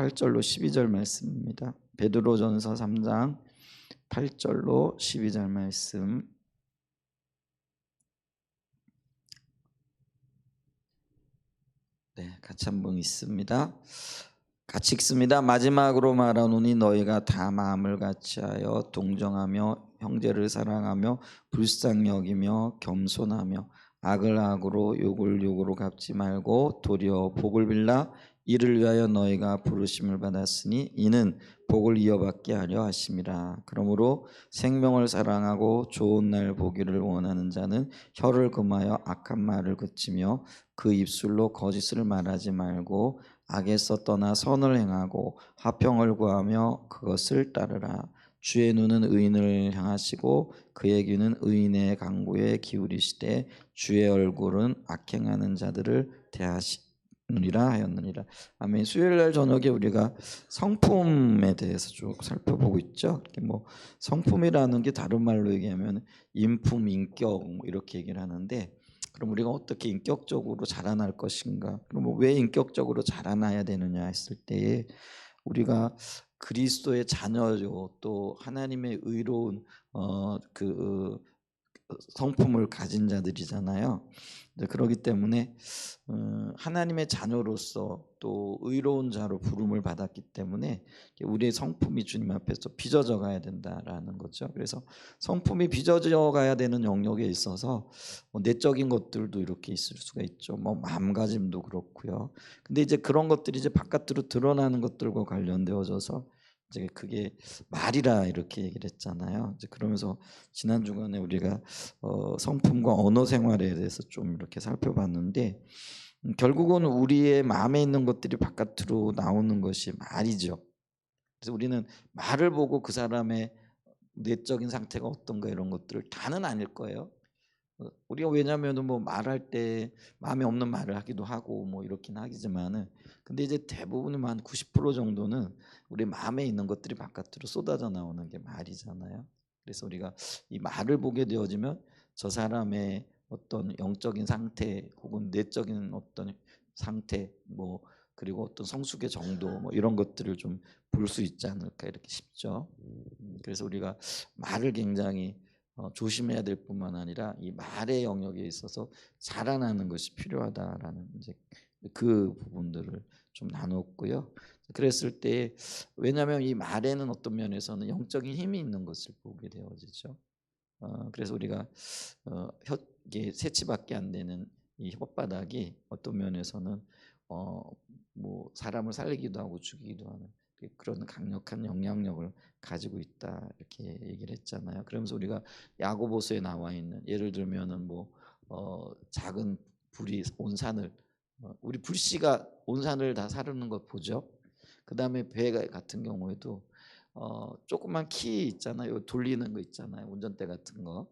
8절로 12절 말씀입니다. 베드로전서 3장 8절로 12절 말씀. 같이 한번 읽습니다. 같이 읽습니다. 마지막으로 말하노니 너희가 다 마음을 같이하여 동정하며 형제를 사랑하며 불쌍히 여기며 겸손하며 악을 악으로 욕을 욕으로 갚지 말고 도리어 복을 빌라. 이를 위하여 너희가 부르심을 받았으니 이는 복을 이어받게 하려 하심이라. 그러므로 생명을 사랑하고 좋은 날 보기를 원하는 자는 혀를 금하여 악한 말을 그치며 그 입술로 거짓을 말하지 말고 악에서 떠나 선을 행하고 화평을 구하며 그것을 따르라. 주의 눈은 의인을 향하시고 그의 귀는 의인의 간구에 기울이시되 주의 얼굴은 악행하는 자들을 대하시느니라 하였느니라. 아멘. 수요일날 저녁에 우리가 성품에 대해서 쭉 살펴보고 있죠. 뭐 성품이라는 게 다른 말로 얘기하면 인품, 인격 뭐 이렇게 얘기를 하는데, 그럼 우리가 어떻게 인격적으로 자라날 것인가? 그럼 왜 인격적으로 자라나야 되느냐 했을 때에 우리가 그리스도의 자녀요, 또 하나님의 의로운 성품을 가진 자들이잖아요. 그렇기 때문에 하나님의 자녀로서 또 의로운 자로 부름을 받았기 때문에 우리의 성품이 주님 앞에서 빚어져 가야 된다라는 거죠. 그래서 성품이 빚어져 가야 되는 영역에 있어서 내적인 것들도 이렇게 있을 수가 있죠. 뭐 마음가짐도 그렇고요. 근데 이제 그런 것들이 이제 바깥으로 드러나는 것들과 관련되어져서 이제 그게 말이라 이렇게 얘기를 했잖아요. 이제 그러면서 지난 주간에 우리가 성품과 언어 생활에 대해서 좀 이렇게 살펴봤는데, 결국은 우리의 마음에 있는 것들이 바깥으로 나오는 것이 말이죠. 그래서 우리는 말을 보고 그 사람의 내적인 상태가 어떤가 이런 것들을 다는 아닐 거예요. 우리가 왜냐하면 뭐 말할 때 마음에 없는 말을 하기도 하고 뭐 이렇긴 하지만은, 근데 이제 대부분은 한 90% 정도는 우리 마음에 있는 것들이 바깥으로 쏟아져 나오는 게 말이잖아요. 그래서 우리가 이 말을 보게 되어지면 저 사람의 어떤 영적인 상태 혹은 내적인 어떤 상태, 뭐 그리고 어떤 성숙의 정도 뭐 이런 것들을 좀 볼 수 있지 않을까 이렇게 싶죠. 그래서 우리가 말을 굉장히 조심해야 될 뿐만 아니라 이 말의 영역에 있어서 자라나는 것이 필요하다라는 이제 그 부분들을 좀 나눴고요. 그랬을 때, 왜냐하면 이 말에는 어떤 면에서는 영적인 힘이 있는 것을 보게 되어지죠. 그래서 우리가 이게 세치밖에 안 되는 이 혓바닥이 어떤 면에서는 뭐 사람을 살리기도 하고 죽이기도 하는 그런 강력한 영향력을 가지고 있다 이렇게 얘기를 했잖아요. 그러면서 우리가 야고보서에 나와 있는, 예를 들면은 뭐 작은 불이 온 산을 우리 불씨가 온 산을 다 사르는 것 보죠. 그 다음에 배 같은 경우에도 조그만 키 있잖아요. 돌리는 거 있잖아요. 운전대 같은 거.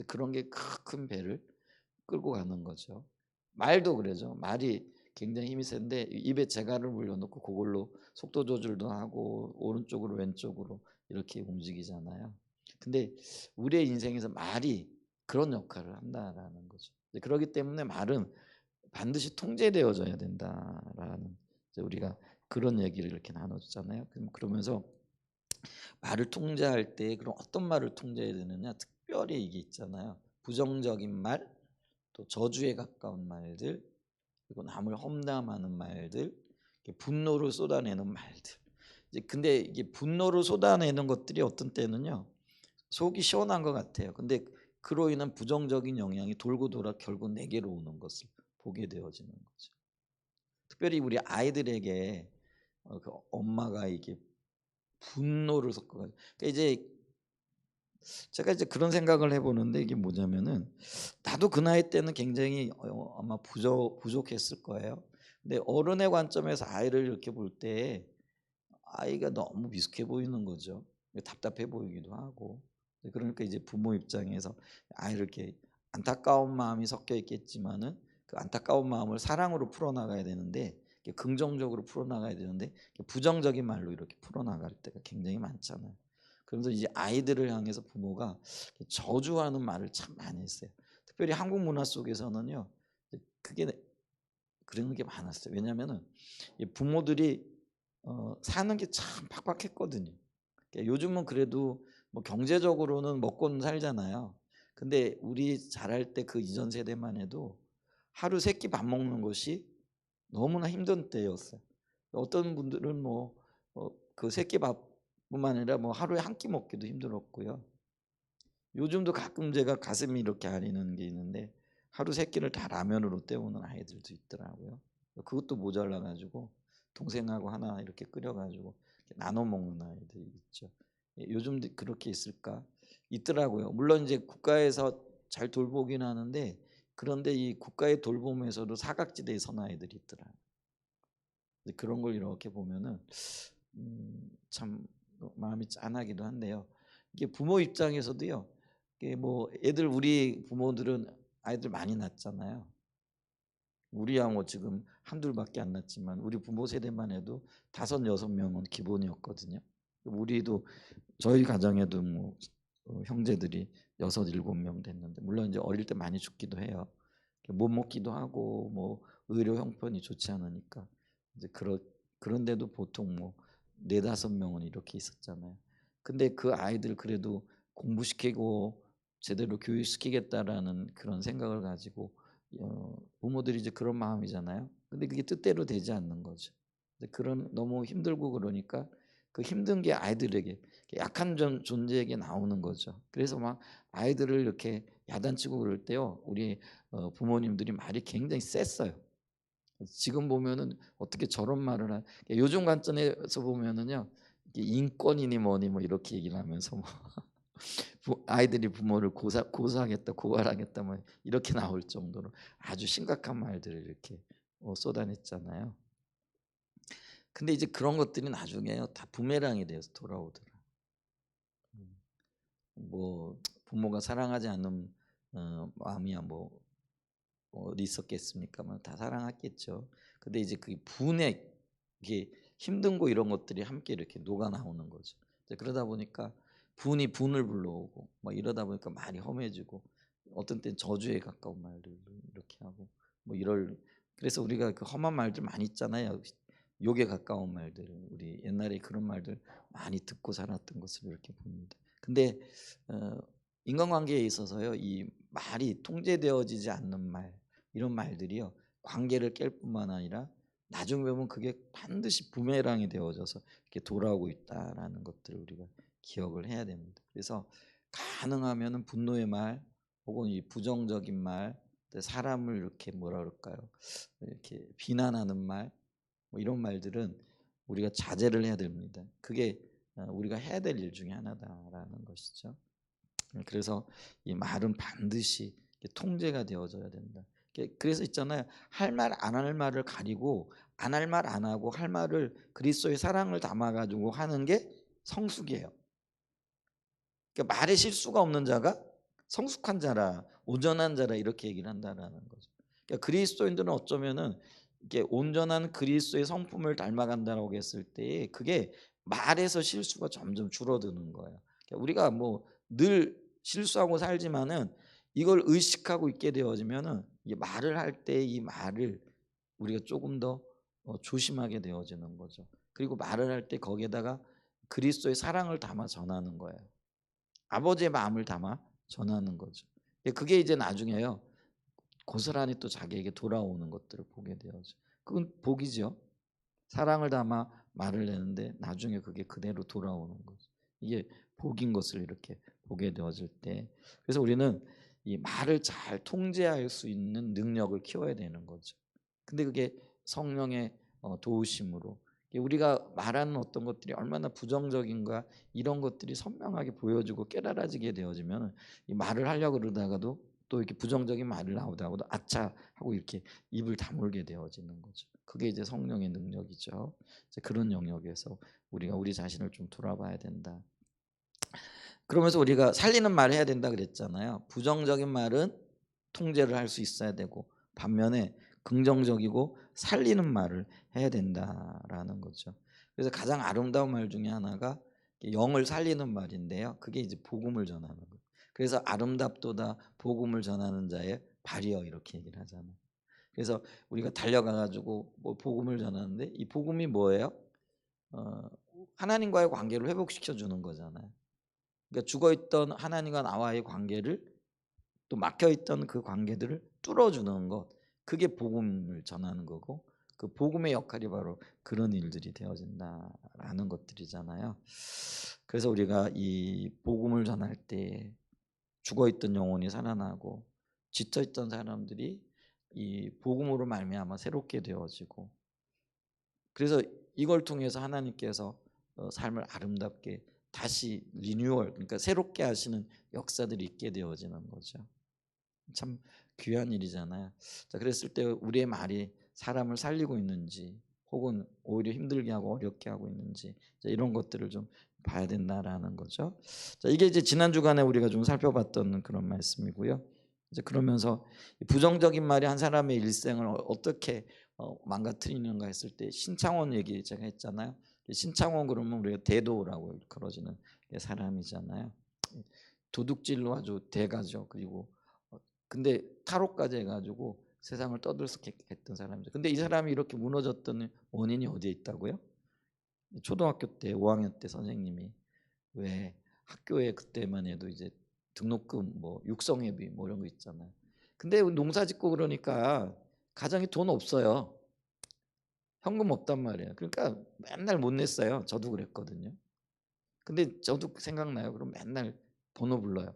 그런 게 큰 배를 끌고 가는 거죠. 말도 그러죠. 말이 굉장히 힘이 센데 입에 재갈을 물려놓고 그걸로 속도 조절도 하고 오른쪽으로 왼쪽으로 이렇게 움직이잖아요. 근데 우리의 인생에서 말이 그런 역할을 한다라는 거죠. 그렇기 때문에 말은 반드시 통제되어져야 된다라는, 우리가 그런 얘기를 이렇게 나눴잖아요. 그러면서 말을 통제할 때 그럼 어떤 말을 통제해야 되느냐, 특별히 이게 있잖아요. 부정적인 말, 또 저주에 가까운 말들, 그리고 남을 험담하는 말들, 분노를 쏟아내는 말들. 근데 이게 분노를 쏟아내는 것들이 어떤 때는요 속이 시원한 것 같아요. 근데 그로 인한 부정적인 영향이 돌고 돌아 결국 내게로 오는 것을 보게 되어지는 거죠. 특별히 우리 아이들에게 그 엄마가 이게 분노를 섞어가지고, 그러니까 이제 제가 이제 그런 생각을 해보는데, 이게 뭐냐면은 나도 그 나이 때는 굉장히 아마 부족했을 거예요. 근데 어른의 관점에서 아이를 이렇게 볼 때 아이가 너무 미숙해 보이는 거죠. 답답해 보이기도 하고. 그러니까 이제 부모 입장에서 아이를 이렇게 안타까운 마음이 섞여 있겠지만은 그 안타까운 마음을 사랑으로 풀어나가야 되는데, 긍정적으로 풀어나가야 되는데 부정적인 말로 이렇게 풀어나갈 때가 굉장히 많잖아요. 그러면서 이제 아이들을 향해서 부모가 저주하는 말을 참 많이 했어요. 특별히 한국 문화 속에서는요 그게 그런 게 많았어요. 왜냐하면은 부모들이 사는 게 참 팍팍했거든요. 요즘은 그래도 뭐 경제적으로는 먹고는 살잖아요. 근데 우리 자랄 때 그 이전 세대만 해도 하루 3끼 밥 먹는 것이 너무나 힘든 때였어요. 어떤 분들은 뭐 그 3끼 밥뿐만 아니라 뭐 하루에 한 끼 먹기도 힘들었고요. 요즘도 가끔 제가 가슴이 이렇게 아리는 게 있는데 하루 3끼를 다 라면으로 때우는 아이들도 있더라고요. 그것도 모자라 가지고 동생하고 하나 이렇게 끓여 가지고 나눠 먹는 아이들이 있죠. 요즘도 그렇게 있을까? 있더라고요. 물론 이제 국가에서 잘 돌보긴 하는데 그런데 이 국가의 돌봄에서도 사각지대에 선 아이들이 있더라고요. 근데 그런 걸 이렇게 보면은 참 마음이 짠하기도 한데요. 이게 부모 입장에서도요. 이게 뭐 애들 우리 부모들은 아이들 많이 낳잖아요. 우리야 뭐 지금 한둘 밖에 안 낳지만 우리 부모 세대만 해도 5-6명은 기본이었거든요. 우리도 저희 가정에도 뭐 형제들이 6-7명 됐는데 물론 이제 어릴 때 많이 죽기도 해요. 못 먹기도 하고 뭐 의료 형편이 좋지 않으니까 이제 그런데도 보통 뭐 4-5명은 이렇게 있었잖아요. 근데 그 아이들 그래도 공부시키고 제대로 교육시키겠다라는 그런 생각을 가지고 부모들이 이제 그런 마음이잖아요. 근데 그게 뜻대로 되지 않는 거죠. 그런 너무 힘들고 그러니까 그 힘든 게 아이들에게 약한 존재에게 나오는 거죠. 그래서 막 아이들을 이렇게 야단치고 그럴 때요. 우리 부모님들이 말이 굉장히 셌어요. 지금 보면은 어떻게 저런 말을 요즘 관점에서 보면은요. 이게 인권이니 뭐니 뭐 이렇게 얘기를 하면서 뭐 아이들이 부모를 고소하겠다, 고발하겠다 뭐 이렇게 나올 정도로 아주 심각한 말들을 이렇게 쏟아냈잖아요. 근데 이제 그런 것들이 나중에요 다 부메랑이 돼서 돌아오더라. 음. 뭐 부모가 사랑하지 않는 마음이야 뭐 어디 있었겠습니까만 다 사랑했겠죠. 근데 이제 그 분에 이게 힘든 거 이런 것들이 함께 이렇게 녹아 나오는 거죠. 이제 그러다 보니까 분이 분을 불러오고 뭐 이러다 보니까 말이 험해지고 어떤 때는 저주에 가까운 말들을 이렇게 하고 뭐 이럴 그래서 우리가 그 험한 말들 많이 있잖아요. 욕에 가까운 말들 우리 옛날에 그런 말들 많이 듣고 살았던 것을 이렇게 봅니다. 근데 어 인간관계에 있어서요. 이 말이 통제되어지지 않는 말 이런 말들이요. 관계를 깰 뿐만 아니라 나중에 보면 그게 반드시 부메랑이 되어져서 이렇게 돌아오고 있다라는 것들을 우리가 기억을 해야 됩니다. 그래서 가능하면은 분노의 말 혹은 이 부정적인 말, 사람을 이렇게 뭐라 그럴까요? 이렇게 비난하는 말, 뭐 이런 말들은 우리가 자제를 해야 됩니다. 그게 우리가 해야 될 일 중에 하나다라는 것이죠. 그래서 이 말은 반드시 통제가 되어져야 된다. 그래서 있잖아요. 할 말 안 할 말을 가리고 안 할 말 안 하고 할 말을 그리스도의 사랑을 담아 가지고 하는 게 성숙이에요. 그러니까 말에 실수가 없는 자가 성숙한 자라 온전한 자라 이렇게 얘기를 한다라는 거죠. 그러니까 그리스도인들은 어쩌면은 이게 온전한 그리스도의 성품을 닮아간다라고 했을 때 그게 말에서 실수가 점점 줄어드는 거예요. 그러니까 우리가 뭐 늘 실수하고 살지만은 이걸 의식하고 있게 되어지면은 이 말을 할 때 이 말을 우리가 조금 더 조심하게 되어지는 거죠. 그리고 말을 할 때 거기에다가 그리스도의 사랑을 담아 전하는 거예요. 아버지의 마음을 담아 전하는 거죠. 그게 이제 나중에요. 고스란히 또 자기에게 돌아오는 것들을 보게 되어죠. 그건 복이죠. 사랑을 담아 말을 내는데 나중에 그게 그대로 돌아오는 거죠. 이게 복인 것을 이렇게 보게 되어질 때 그래서 우리는 이 말을 잘 통제할 수 있는 능력을 키워야 되는 거죠. 근데 그게 성령의 도우심으로 우리가 말하는 어떤 것들이 얼마나 부정적인가 이런 것들이 선명하게 보여지고 깨달아지게 되어지면 이 말을 하려고 그러다가도 또 이렇게 부정적인 말을 나오다가도 아차 하고 이렇게 입을 다물게 되어지는 거죠. 그게 이제 성령의 능력이죠. 이제 그런 영역에서 우리가 우리 자신을 좀 돌아봐야 된다. 그러면서 우리가 살리는 말을 해야 된다 그랬잖아요. 부정적인 말은 통제를 할 수 있어야 되고 반면에 긍정적이고 살리는 말을 해야 된다라는 거죠. 그래서 가장 아름다운 말 중에 하나가 영을 살리는 말인데요. 그게 이제 복음을 전하는 거예요. 그래서 아름답도다 복음을 전하는 자의 발이여 이렇게 얘기를 하잖아요. 그래서 우리가 달려가 가지고 뭐 복음을 전하는데 이 복음이 뭐예요? 어, 하나님과의 관계를 회복시켜 주는 거잖아요. 그러니까 죽어 있던 하나님과 나와의 관계를, 또 막혀 있던 그 관계들을 뚫어 주는 것, 그게 복음을 전하는 거고, 그 복음의 역할이 바로 그런 일들이 되어진다라는 것들이잖아요. 그래서 우리가 이 복음을 전할 때 죽어 있던 영혼이 살아나고 지쳐 있던 사람들이 이 복음으로 말미암아 새롭게 되어지고, 그래서 이걸 통해서 하나님께서 삶을 아름답게 다시 리뉴얼, 그러니까 새롭게 하시는 역사들이 있게 되어지는 거죠. 참 귀한 일이잖아요. 자, 그랬을 때 우리의 말이 사람을 살리고 있는지, 혹은 오히려 힘들게 하고 어렵게 하고 있는지, 이런 것들을 좀 봐야 된다라는 거죠. 자, 이게 이제 지난 주간에 우리가 좀 살펴봤던 그런 말씀이고요. 이제 그러면서 부정적인 말이 한 사람의 일생을 어떻게 망가뜨리는가 했을 때, 신창원 얘기 제가 했잖아요. 신창원 그러면 우리가 대도라고 그러지는 사람이잖아요. 도둑질로 아주 대가죠. 그리고 근데 타로까지 해가지고 세상을 떠들썩게 했던 사람이죠. 근데 이 사람이 이렇게 무너졌던 원인이 어디에 있다고요? 초등학교 때 5학년 때 선생님이, 왜 학교에 그때만 해도 이제 등록금 뭐 육성회비 뭐 이런 거 있잖아요. 근데 농사 짓고 그러니까 가정에 돈 없어요. 현금 없단 말이에요. 그러니까 맨날 못 냈어요. 저도 그랬거든요. 근데 저도 생각나요. 그럼 맨날 번호 불러요.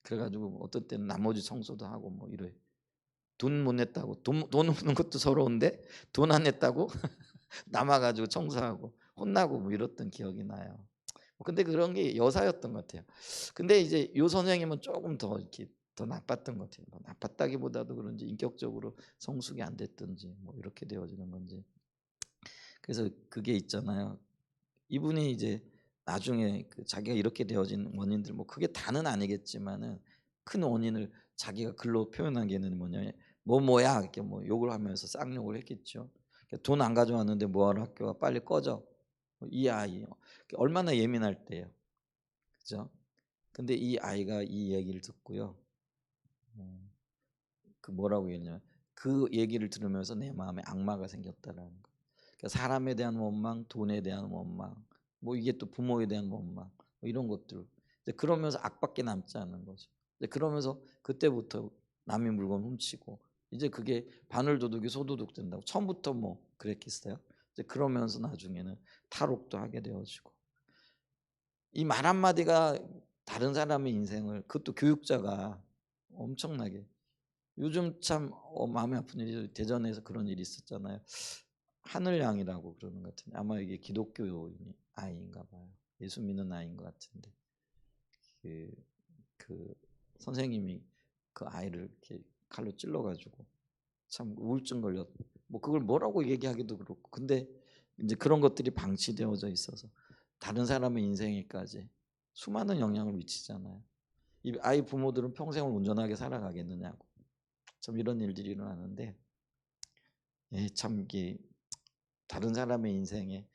그래가지고 어떤 때는 나머지 청소도 하고 뭐 이래. 돈 못 냈다고, 돈 없는 것도 서러운데 돈 안 냈다고 남아가지고 청소하고 혼나고 뭐 이랬던 기억이 나요. 근데 그런 게 여사였던 것 같아요. 근데 이제 요 선생님은 조금 더 이렇게 더 나빴던 것 같아요. 뭐 나빴다기보다도 그런지 인격적으로 성숙이 안 됐든지 뭐 이렇게 되어지는 건지. 그래서 그게 있잖아요. 이분이 이제 나중에 그 자기가 이렇게 되어진 원인들, 뭐 그게 다는 아니겠지만은 큰 원인을 자기가 글로 표현한 게는 뭐냐, 뭐야 이렇게 뭐 욕을 하면서 쌍욕을 했겠죠. 돈 안 가져왔는데 뭐하러 학교가, 빨리 꺼져. 이 아이 얼마나 예민할 때요, 그죠? 근데 이 아이가 이 얘기를 듣고요, 그 뭐라고 했냐면, 그 얘기를 들으면서 내 마음에 악마가 생겼다라는 거. 그러니까 사람에 대한 원망, 돈에 대한 원망, 뭐 이게 또 부모에 대한 원망, 뭐 이런 것들. 이제 그러면서 악밖에 남지 않는 거죠. 이제 그러면서 그때부터 남의 물건 훔치고, 이제 그게 바늘도둑이 소도둑 된다고. 처음부터 뭐 그랬겠어요? 이제 그러면서 나중에는 탈옥도 하게 되어지고, 이 말 한마디가 다른 사람의 인생을, 그것도 교육자가 엄청나게. 요즘 참 마음이 아픈 일이, 대전에서 그런 일이 있었잖아요. 하늘양이라고 그러는 것 같은데, 아마 이게 기독교 아이인가 봐요. 예수 믿는 아이인 것 같은데, 그, 그 선생님이 그 아이를 이렇게 칼로 찔러가지고 참 우울증 걸렸. 뭐 그걸 뭐라고 얘기하기도 그렇고, 근데 이제 그런 것들이 방치되어져 있어서 다른 사람의 인생에까지 수많은 영향을 미치잖아요. 이 아이 부모들은 평생을 온전하게 살아가겠느냐고. 참 이런 일들이 일어나는데, 참 이게 다른 사람의 인생에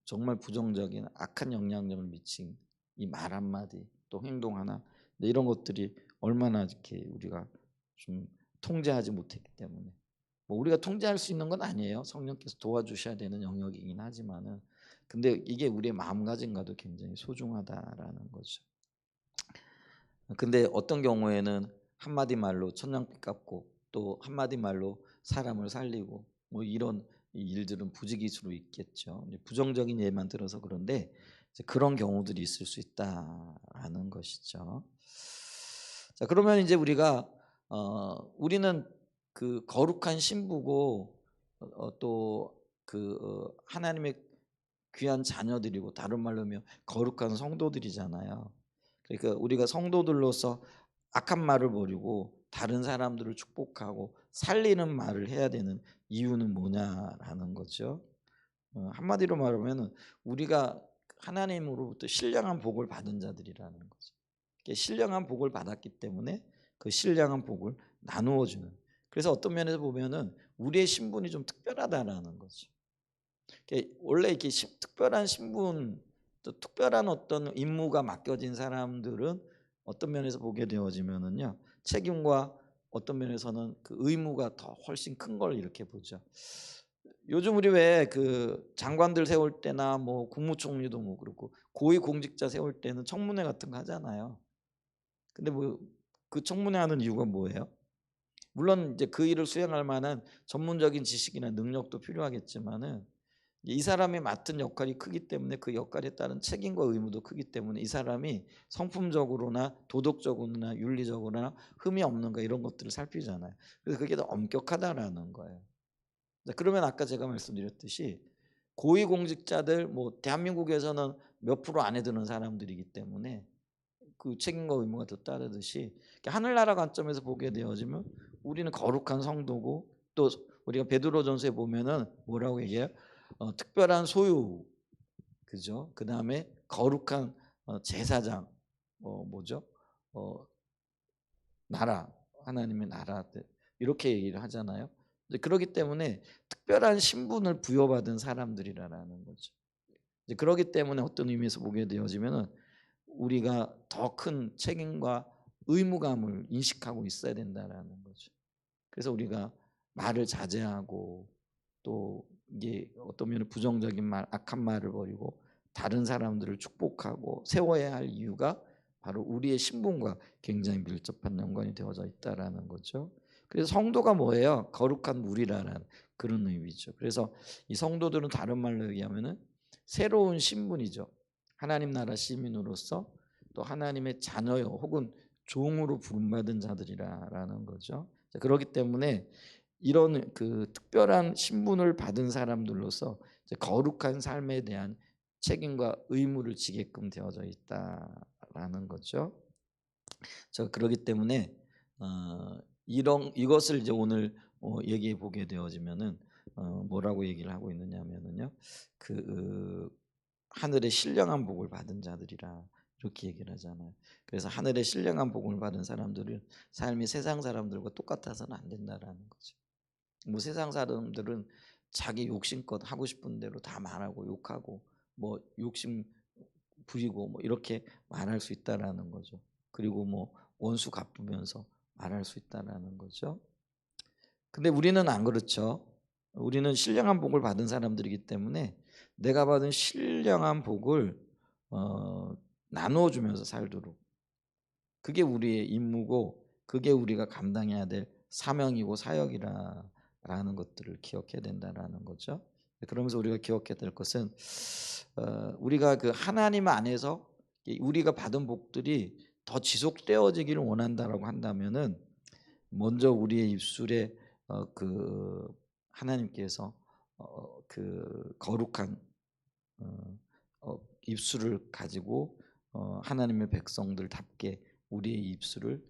정말 부정적인 악한 영향력을 미친 이 말 한마디, 또 행동 하나, 이런 것들이 얼마나 이렇게 우리가 좀 통제하지 못했기 때문에, 뭐 우리가 통제할 수 있는 건 아니에요. 성령께서 도와주셔야 되는 영역이긴 하지만은, 근데 이게 우리의 마음가짐과도 굉장히 소중하다라는 거죠. 근데 어떤 경우에는 한마디 말로 천냥빚 갚고, 또 한마디 말로 사람을 살리고, 뭐 이런 일들은 부지기수로 있겠죠. 부정적인 예만 들어서 그런데 그런 경우들이 있을 수 있다라는 것이죠. 자, 그러면 이제 우리가 우리는 그 거룩한 신부고, 또 하나님의 귀한 자녀들이고, 다른 말로 하면 거룩한 성도들이잖아요. 그러니까 우리가 성도들로서 악한 말을 버리고 다른 사람들을 축복하고 살리는 말을 해야 되는 이유는 뭐냐라는 거죠. 한마디로 말하면 우리가 하나님으로부터 신령한 복을 받은 자들이라는 거죠. 신령한 복을 받았기 때문에 그 신령한 복을 나누어 주는. 그래서 어떤 면에서 보면은 우리의 신분이 좀 특별하다라는 거죠. 원래 이렇게 특별한 신분, 또 특별한 어떤 임무가 맡겨진 사람들은 어떤 면에서 보게 되어지면은요, 책임과 어떤 면에서는 그 의무가 더 훨씬 큰 걸 이렇게 보죠. 요즘 우리 왜 그 장관들 세울 때나 뭐 국무총리도 뭐 그렇고 고위 공직자 세울 때는 청문회 같은 거 하잖아요. 근데 뭐 그 청문회 하는 이유가 뭐예요? 물론 이제 그 일을 수행할 만한 전문적인 지식이나 능력도 필요하겠지만은 이 사람이 맡은 역할이 크기 때문에 그 역할에 따른 책임과 의무도 크기 때문에 이 사람이 성품적으로나 도덕적으로나 윤리적으로나 흠이 없는가 이런 것들을 살피잖아요. 그래서 그게 더 엄격하다라는 거예요. 그러면 아까 제가 말씀드렸듯이 고위공직자들 뭐 대한민국에서는 몇 프로 안에 드는 사람들이기 때문에 그 책임과 의무가 더 따르듯이 하늘나라 관점에서 보게 되어지면 우리는 거룩한 성도고 또 우리가 베드로전서에 보면은 뭐라고 얘기해요? 특별한 소유, 그죠? 그 다음에 거룩한 제사장, 뭐죠? 어, 나라, 하나님의 나라 이렇게 얘기를 하잖아요. 그렇기 때문에 특별한 신분을 부여받은 사람들이라는 거죠. 이제 그렇기 때문에 어떤 의미에서 보게 되어지면은 우리가 더 큰 책임과 의무감을 인식하고 있어야 된다라는 거죠. 그래서 우리가 말을 자제하고 또 이게 어떤 면에 부정적인 말, 악한 말을 버리고 다른 사람들을 축복하고 세워야 할 이유가 바로 우리의 신분과 굉장히 밀접한 연관이 되어져 있다라는 거죠. 그래서 성도가 뭐예요? 거룩한 무리라는 그런 의미죠. 그래서 이 성도들은 다른 말로 얘기하면은 새로운 신분이죠. 하나님 나라 시민으로서 또 하나님의 자녀요 혹은 종으로 부름받은 자들이라는 거죠. 그렇기 때문에 이런 그 특별한 신분을 받은 사람들로서 거룩한 삶에 대한 책임과 의무를 지게끔 되어져 있다라는 거죠. 그렇기 때문에 이런 이것을 이제 오늘 얘기해 보게 되어지면은 뭐라고 얘기를 하고 있느냐면은요. 그 하늘의 신령한 복을 받은 자들이라 이렇게 얘기를 하잖아요. 그래서 하늘의 신령한 복을 받은 사람들은 삶이 세상 사람들과 똑같아서는 안 된다라는 거죠. 뭐 세상 사람들은 자기 욕심껏 하고 싶은 대로 다 말하고 욕하고 뭐 욕심 부리고 뭐 이렇게 말할 수 있다라는 거죠. 그리고 뭐 원수 갚으면서 말할 수 있다라는 거죠. 근데 우리는 안 그렇죠. 우리는 신령한 복을 받은 사람들이기 때문에 내가 받은 신령한 복을 나누어 주면서 살도록 그게 우리의 임무고 그게 우리가 감당해야 될 사명이고 사역이라는 것들을 기억해야 된다라는 거죠. 그러면서 우리가 기억해야 될 것은 우리가 그 하나님 안에서 우리가 받은 복들이 더 지속되어지기를 원한다라고 한다면은 먼저 우리의 입술에 그 하나님께서 그 거룩한 입술을 가지고 하나님의 백성들답게 우리의 입술을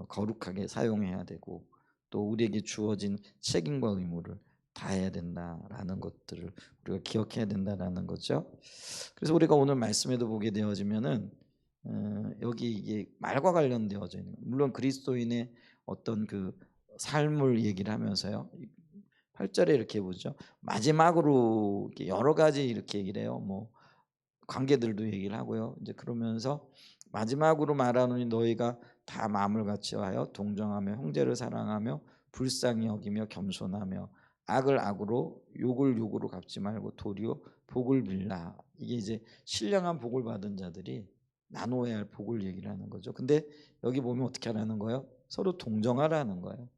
거룩하게 사용해야 되고 또 우리에게 주어진 책임과 의무를 다해야 된다라는 것들을 우리가 기억해야 된다라는 거죠. 그래서 우리가 오늘 말씀에도 보게 되어지면은 여기 이게 말과 관련되어져 있는 물론 그리스도인의 어떤 그 삶을 얘기를 하면서요. 8절에 이렇게 보죠. 마지막으로 이렇게 여러 가지 이렇게 얘기를 해요. 뭐 관계들도 얘기를 하고요. 이제 그러면서 마지막으로 말하노니 너희가 다 마음을 같이하여 동정하며 형제를 사랑하며 불쌍히 여기며 겸손하며 악을 악으로 욕을 욕으로 갚지 말고 도리어 복을 빌라. 이게 이제 신령한 복을 받은 자들이 나눠야 할 복을 얘기를 하는 거죠. 근데 여기 보면 어떻게 하라는 거예요? 서로 동정하라는 거예요.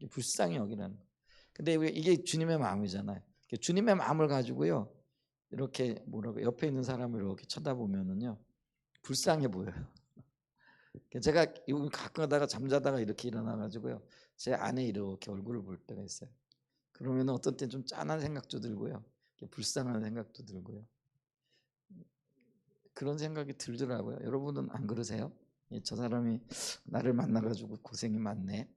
불쌍히 여기라는 거예요. 근데 이게 주님의 마음이잖아요. 주님의 마음을 가지고요. 이렇게 뭐라고 옆에 있는 사람을 이렇게 쳐다보면은요 불쌍해 보여요. 제가 가끔 가다가 잠자다가 이렇게 일어나 가지고요 제 안에 이렇게 얼굴을 볼 때가 있어요. 그러면 어떤 때 좀 짠한 생각도 들고요, 불쌍한 생각도 들고요. 그런 생각이 들더라고요. 여러분은 안 그러세요? 저 사람이 나를 만나 가지고 고생이 많네.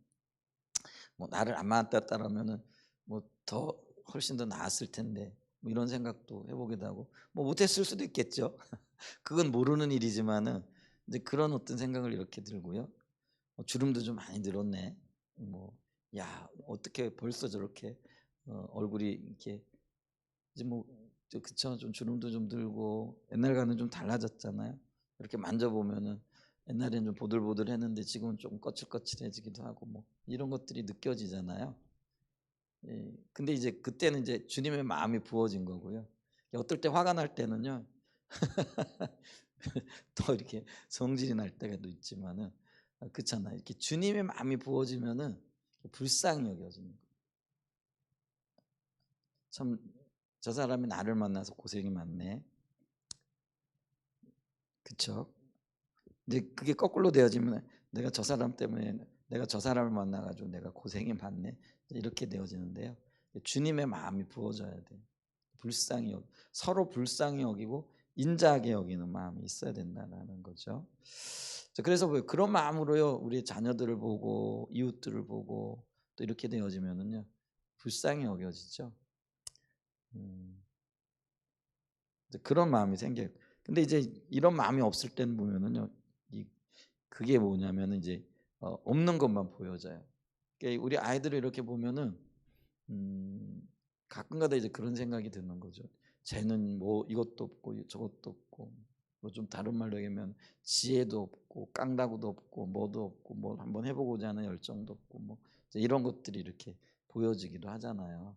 뭐 나를 안 만났다라면은 뭐 더 훨씬 더 나았을 텐데 뭐 이런 생각도 해보기도 하고 뭐 못했을 수도 있겠죠. 그건 모르는 일이지만은 이제 그런 어떤 생각을 이렇게 들고요. 주름도 좀 많이 늘었네. 뭐 야 어떻게 벌써 저렇게 얼굴이 이렇게 이제 뭐 그쵸 좀 주름도 좀 들고 옛날과는 좀 달라졌잖아요. 이렇게 만져보면은 옛날에는 좀 보들보들했는데 지금은 좀 거칠거칠해지기도 하고 뭐 이런 것들이 느껴지잖아요. 근데 이제 그때는 이제 주님의 마음이 부어진 거고요. 어떨 때 화가 날 때는요. 더 이렇게 성질이 날 때가 또 있지만은 그렇잖아요. 이렇게 주님의 마음이 부어지면은 불쌍히 여겨지는 거예요. 참 저 사람이 나를 만나서 고생이 많네. 그쵸? 근데 그게 거꾸로 되어지면 내가 저 사람 때문에 내가 저 사람을 만나 가지고 내가 고생이 많네. 이렇게 되어지는데요. 주님의 마음이 부어져야 돼요. 불쌍히 서로 불쌍히 여기고 인자하게 여기는 마음이 있어야 된다는 거죠. 그래서 그런 마음으로요 우리 자녀들을 보고 이웃들을 보고 또 이렇게 되어지면은요 불쌍히 여겨지죠. 음, 그런 마음이 생겨요. 근데 이제 이런 마음이 없을 때는 보면은요 그게 뭐냐면은 이제 없는 것만 보여져요. 그러니까 우리 아이들을 이렇게 보면은 가끔가다 이제 그런 생각이 드는 거죠. 쟤는 뭐 이것도 없고 저것도 없고 뭐 좀 다른 말로 얘기하면 지혜도 없고 깡다구도 없고 뭐도 없고 뭐 한번 해보고자 하는 열정도 없고 뭐 이제 이런 것들이 이렇게 보여지기도 하잖아요.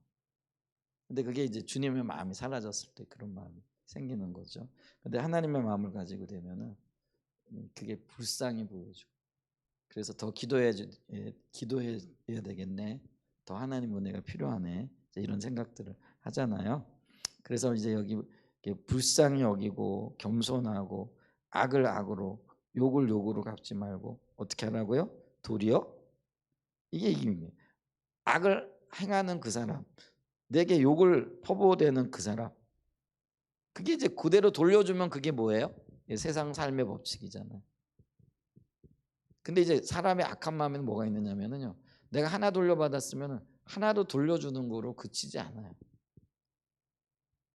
근데 그게 이제 주님의 마음이 사라졌을 때 그런 마음이 생기는 거죠. 근데 하나님의 마음을 가지고 되면은 그게 불쌍히 보여지고 그래서 더 기도해야 되겠네. 더 하나님 은혜가 필요하네. 이런 생각들을 하잖아요. 그래서 이제 여기 불쌍히 여기고 겸손하고 악을 악으로 욕을 욕으로 갚지 말고 어떻게 하라고요? 도리어 이게 이깁니다. 악을 행하는 그 사람, 내게 욕을 퍼부어대는 그 사람, 그게 이제 그대로 돌려주면 그게 뭐예요? 세상 삶의 법칙이잖아요. 근데 이제 사람의 악한 마음에는 뭐가 있느냐면요. 내가 하나 돌려받았으면 하나도 돌려주는 거로 그치지 않아요.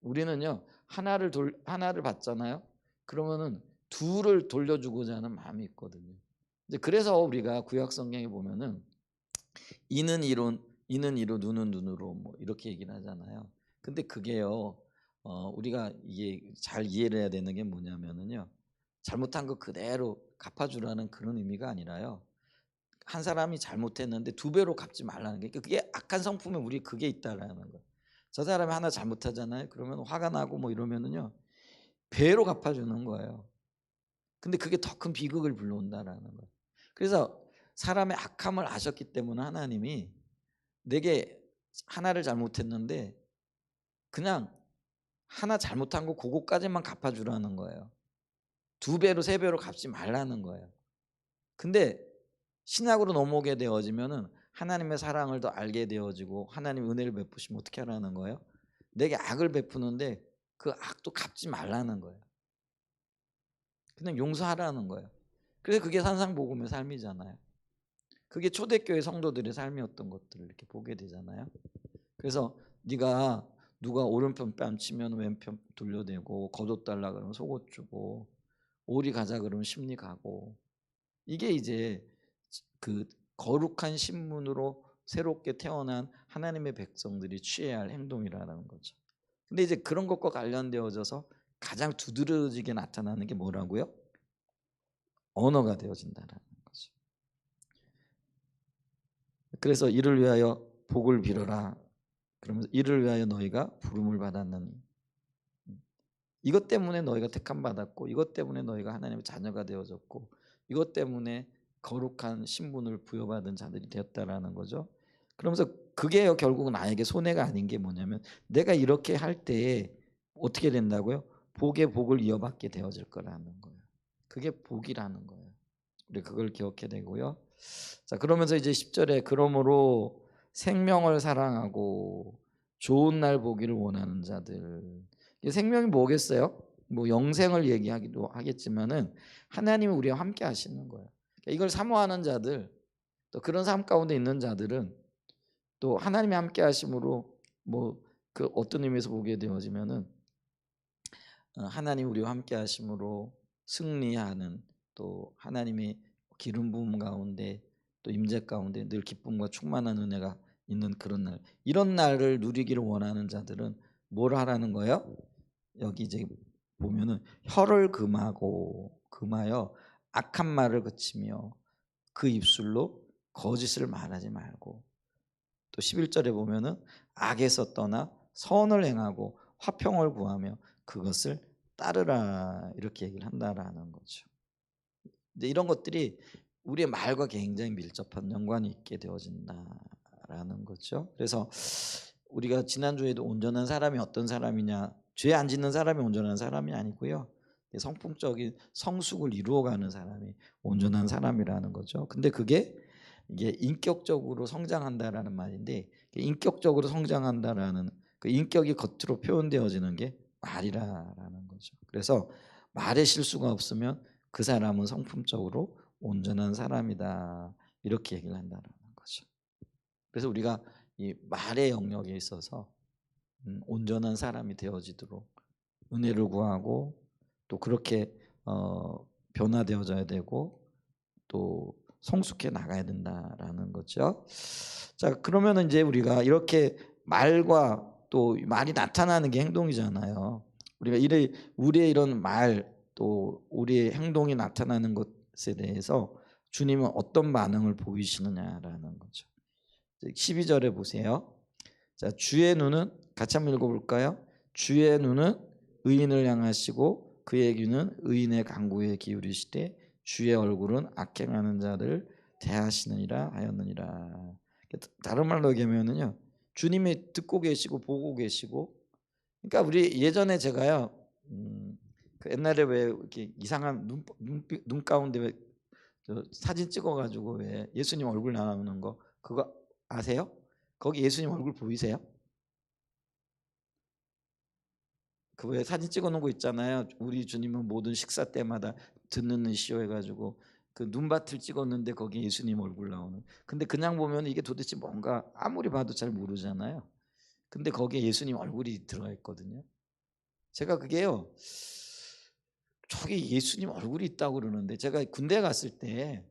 우리는요. 하나를 받잖아요. 그러면은 둘을 돌려주고자 하는 마음이 있거든요. 이제 그래서 우리가 구약 성경에 보면은 이는 이로 눈은 눈으로 뭐 이렇게 얘기를 하잖아요. 근데 그게요. 우리가 이게 잘 이해를 해야 되는 게 뭐냐면은요. 잘못한 거 그대로 갚아주라는 그런 의미가 아니라요. 한 사람이 잘못했는데 두 배로 갚지 말라는 게 그게 악한 성품에 우리 그게 있다라는 거예요. 저 사람이 하나 잘못하잖아요. 그러면 화가 나고 뭐 이러면은요. 배로 갚아주는 거예요. 근데 그게 더 큰 비극을 불러온다라는 거예요. 그래서 사람의 악함을 아셨기 때문에 하나님이 내게 하나를 잘못했는데 그냥 하나 잘못한 거 그거까지만 갚아주라는 거예요. 두 배로 세 배로 갚지 말라는 거예요. 근데 신약으로 넘어오게 되어지면은 하나님의 사랑을 더 알게 되어지고 하나님 은혜를 베푸시면 어떻게 하라는 거예요? 내게 악을 베푸는데 그 악도 갚지 말라는 거예요. 그냥 용서하라는 거예요. 그래서 그게 산상복음의 삶이잖아요. 그게 초대교회 성도들의 삶이었던 것들을 이렇게 보게 되잖아요. 그래서 네가 누가 오른편 뺨 치면 왼편 돌려대고 겉옷 달라 그러면 속옷 주고 오리 가자 그러면 심리 가고 이게 이제 그 거룩한 신분으로 새롭게 태어난 하나님의 백성들이 취해야 할 행동이라는 거죠. 근데 이제 그런 것과 관련되어져서 가장 두드러지게 나타나는 게 뭐라고요? 언어가 되어진다는 거죠. 그래서 이를 위하여 복을 빌어라. 그러면서 이를 위하여 너희가 부름을 받았느니 이것 때문에 너희가 택함 받았고 이것 때문에 너희가 하나님의 자녀가 되어졌고 이것 때문에 거룩한 신분을 부여받은 자들이 되었다라는 거죠. 그러면서 그게 결국은 나에게 손해가 아닌 게 뭐냐면 내가 이렇게 할 때에 어떻게 된다고요? 복의 복을 이어받게 되어질 거라는 거예요. 그게 복이라는 거예요. 우리 그걸 기억해야 되고요. 자, 그러면서 이제 10절에 그러므로 생명을 사랑하고 좋은 날 보기를 원하는 자들. 이 생명이 뭐겠어요? 뭐 영생을 얘기하기도 하겠지만은 하나님이 우리와 함께 하시는 거예요. 그러니까 이걸 사모하는 자들, 또 그런 삶 가운데 있는 자들은 또 하나님이 함께 하심으로 뭐 그 어떤 의미에서 보게 되어지면은 하나님 우리와 함께 하심으로 승리하는 또 하나님의 기름 부음 가운데 또 임재 가운데 늘 기쁨과 충만한 은혜가 있는 그런 날 이런 날을 누리기를 원하는 자들은 뭘 하라는 거예요? 여기 이제 보면은 혀를 금하여 악한 말을 그치며 그 입술로 거짓을 말하지 말고 또 11절에 보면은 악에서 떠나 선을 행하고 화평을 구하며 그것을 따르라 이렇게 얘기를 한다라는 거죠. 근데 이런 것들이 우리의 말과 굉장히 밀접한 연관이 있게 되어진다라는 거죠. 그래서 우리가 지난주에도 온전한 사람이 어떤 사람이냐, 죄 안 짓는 사람이 온전한 사람이 아니고요. 성품적인 성숙을 이루어가는 사람이 온전한 사람이라는 거죠. 근데 그게 이게 인격적으로 성장한다라는 말인데, 인격적으로 성장한다라는 그 인격이 겉으로 표현되어지는 게 말이라는 거죠. 그래서 말에 실수가 없으면 그 사람은 성품적으로 온전한 사람이다 이렇게 얘기를 한다는 거죠. 그래서 우리가 이 말의 영역에 있어서 온전한 사람이 되어지도록 은혜를 구하고 또 그렇게 변화되어져야 되고 또 성숙해 나가야 된다라는 거죠. 자, 그러면 이제 우리가 이렇게 말과 또 말이 나타나는 게 행동이잖아요. 우리가 우리의 이런 말 또 우리의 행동이 나타나는 것에 대해서 주님은 어떤 반응을 보이시느냐라는 거죠. 12절에 보세요. 자, 주의 눈은 같이 한번 읽어볼까요? 주의 눈은 의인을 향하시고 그의 귀는 의인의 간구에 기울이시되 주의 얼굴은 악행하는 자를 대하시느니라 하였느니라. 다른 말로 얘기하면은요, 주님이 듣고 계시고 보고 계시고, 그러니까 우리 예전에 제가요, 그 옛날에 왜 이렇게 이상한 눈 가운데 왜 사진 찍어가지고 왜 예수님 얼굴 나오는 거 그거 아세요? 거기 예수님 얼굴 보이세요? 그 왜 사진 찍어놓은 거 있잖아요. 우리 주님은 모든 식사 때마다 듣는 이시오 해가지고 그 눈밭을 찍었는데 거기 예수님 얼굴 나오는. 근데 그냥 보면 이게 도대체 뭔가 아무리 봐도 잘 모르잖아요. 근데 거기에 예수님 얼굴이 들어가 있거든요. 제가 그게요, 저기 예수님 얼굴이 있다고 그러는데 제가 군대 갔을 때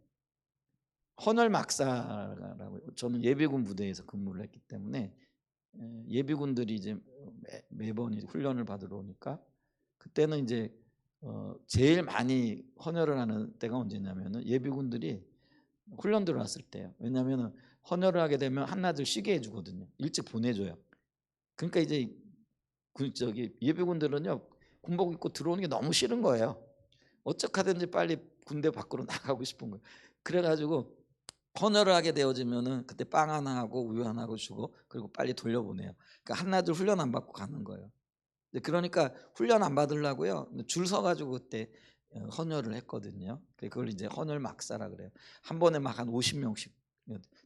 헌혈 막사라고, 저는 예비군 부대에서 근무를 했기 때문에 예비군들이 이제 매번 이제 훈련을 받으러 오니까 그때는 이제 제일 많이 헌혈을 하는 때가 언제냐면은 예비군들이 훈련 들어왔을 때요. 왜냐하면은 헌혈을 하게 되면 한나절 쉬게 해주거든요. 일찍 보내줘요. 그러니까 이제 저기 예비군들은요, 군복 입고 들어오는 게 너무 싫은 거예요. 어쩌하든지 빨리 군대 밖으로 나가고 싶은 거예요. 그래가지고 헌혈을 하게 되어지면은 그때 빵 하나 하고 우유 하나 하고 주고 그리고 빨리 돌려보내요. 그러니까 한나절 훈련 안 받고 가는 거예요. 그러니까 훈련 안 받으려고요, 줄 서가지고 그때 헌혈을 했거든요. 그걸 이제 헌혈 막사라 그래요. 한 번에 막 한 50명씩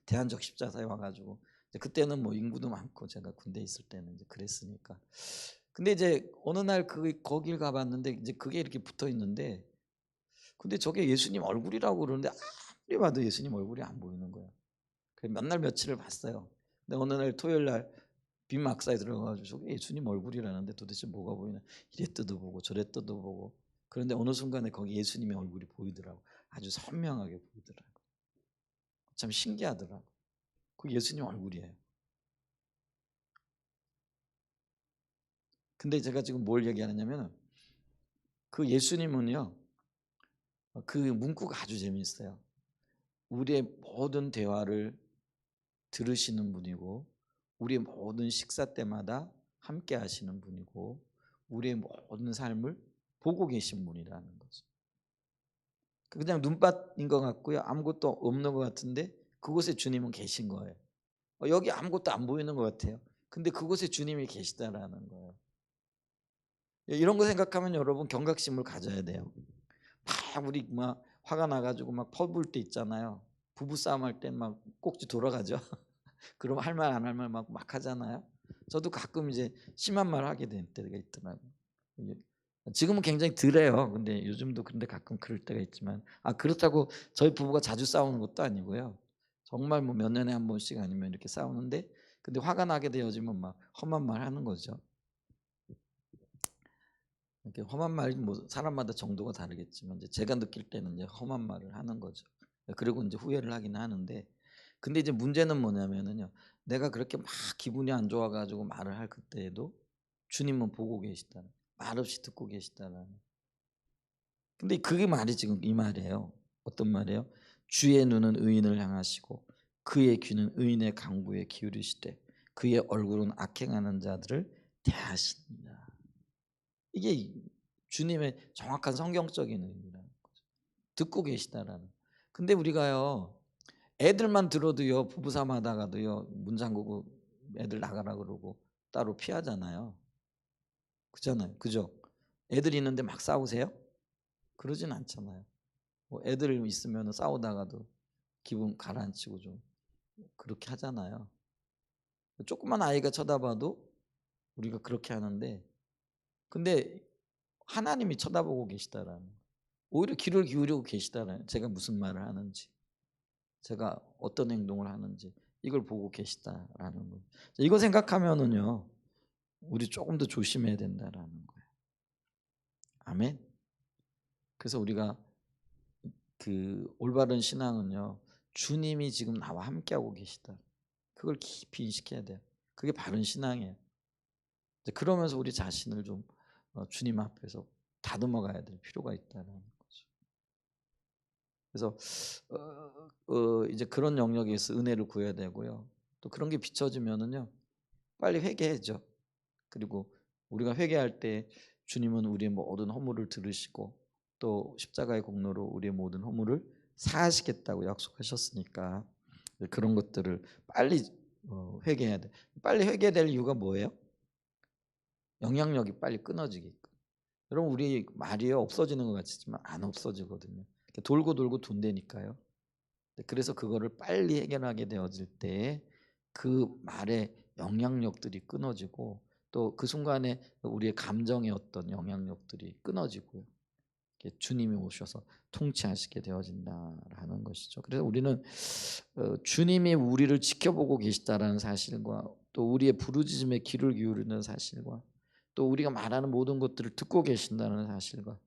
대한적 십자사에 와가지고, 그때는 뭐 인구도 많고 제가 군대 있을 때는 이제 그랬으니까. 근데 이제 어느 날 거길 가봤는데 이제 그게 이렇게 붙어 있는데, 근데 저게 예수님 얼굴이라고 그러는데 아무리 봐도 예수님 얼굴이 안 보이는 거예요. 그래서 몇 날 며칠을 봤어요. 근데 어느 날 토요일 날 빈막사에 들어가가지고 저게 예수님 얼굴이라는데 도대체 뭐가 보이나, 이래 뜯어보고 저래 뜯어보고, 그런데 어느 순간에 거기 예수님의 얼굴이 보이더라고. 아주 선명하게 보이더라고. 참 신기하더라고. 그 예수님 얼굴이에요. 근데 제가 지금 뭘 얘기하느냐면 그 예수님은요, 그 문구가 아주 재미있어요. 우리의 모든 대화를 들으시는 분이고 우리의 모든 식사 때마다 함께 하시는 분이고 우리의 모든 삶을 보고 계신 분이라는 거죠. 그냥 눈밭인 것 같고요, 아무것도 없는 것 같은데 그곳에 주님은 계신 거예요. 여기 아무것도 안 보이는 것 같아요. 근데 그곳에 주님이 계시다라는 거예요. 이런 거 생각하면 여러분 경각심을 가져야 돼요. 막 우리 막 화가 나가지고 막 퍼부을 때 있잖아요. 부부싸움 할 때 막 꼭지 돌아가죠. 그럼 할 말 안 할 말 막 하잖아요. 저도 가끔 이제 심한 말 하게 될 때가 있더라고요. 지금은 굉장히 덜해요. 근데 요즘도 근데 가끔 그럴 때가 있지만, 그렇다고 저희 부부가 자주 싸우는 것도 아니고요. 정말 뭐 몇 년에 한 번씩 아니면 이렇게 싸우는데, 근데 화가 나게 되어지면 막 험한 말 하는 거죠. 이렇게 험한 말이 뭐 사람마다 정도가 다르겠지만 이제 제가 느낄 때는 이제 험한 말을 하는 거죠. 그리고 이제 후회를 하긴 하는데, 근데 이제 문제는 뭐냐면은요, 내가 그렇게 막 기분이 안 좋아가지고 말을 할 그때에도 주님은 보고 계시다는, 말없이 듣고 계시다는. 근데 그게 말이 지금 이 말이에요. 어떤 말이에요? 주의 눈은 의인을 향하시고 그의 귀는 의인의 강구에 기울이시되 그의 얼굴은 악행하는 자들을 대하시니라. 이게 주님의 정확한 성경적인 의미라는 거죠. 듣고 계시다라는. 근데 우리가요, 애들만 들어도요, 부부싸움 하다가도요, 문 잠그고 애들 나가라 그러고 따로 피하잖아요. 그잖아요. 그죠? 애들 있는데 막 싸우세요? 그러진 않잖아요. 뭐 애들 있으면 싸우다가도 기분 가라앉히고 좀 그렇게 하잖아요. 조그만 아이가 쳐다봐도 우리가 그렇게 하는데, 근데 하나님이 쳐다보고 계시다라는, 오히려 귀를 기울이고 계시다라는, 제가 무슨 말을 하는지, 제가 어떤 행동을 하는지 이걸 보고 계시다라는 거예요. 이거 생각하면은요, 우리 조금 더 조심해야 된다라는 거예요. 아멘. 그래서 우리가 그 올바른 신앙은요, 주님이 지금 나와 함께하고 계시다, 그걸 깊이 인식해야 돼요. 그게 바른 신앙이에요. 그러면서 우리 자신을 좀 주님 앞에서 다듬어 가야 될 필요가 있다는 거죠. 그래서 이제 그런 영역에서 은혜를 구해야 되고요. 또 그런 게 비춰지면은요, 빨리 회개해죠. 그리고 우리가 회개할 때 주님은 우리의 모든 허물을 들으시고 또 십자가의 공로로 우리의 모든 허물을 사하시겠다고 약속하셨으니까 그런 것들을 빨리 회개해야 돼. 빨리 회개될 이유가 뭐예요? 영향력이 빨리 끊어지게끔. 여러분, 우리 말이요, 없어지는 것 같지만 안 없어지거든요. 돌고 돌고 돈다니까요. 그래서 그거를 빨리 해결하게 되어질 때 그 말의 영향력들이 끊어지고 또 그 순간에 우리의 감정의 어떤 영향력들이 끊어지고요. 주님이 오셔서 통치하시게 되어진다라는 것이죠. 그래서 우리는 주님이 우리를 지켜보고 계시다라는 사실과 또 우리의 부르짖음에 귀를 기울이는 사실과 또 우리가 말하는 모든 것들을 듣고 계신다는 사실과,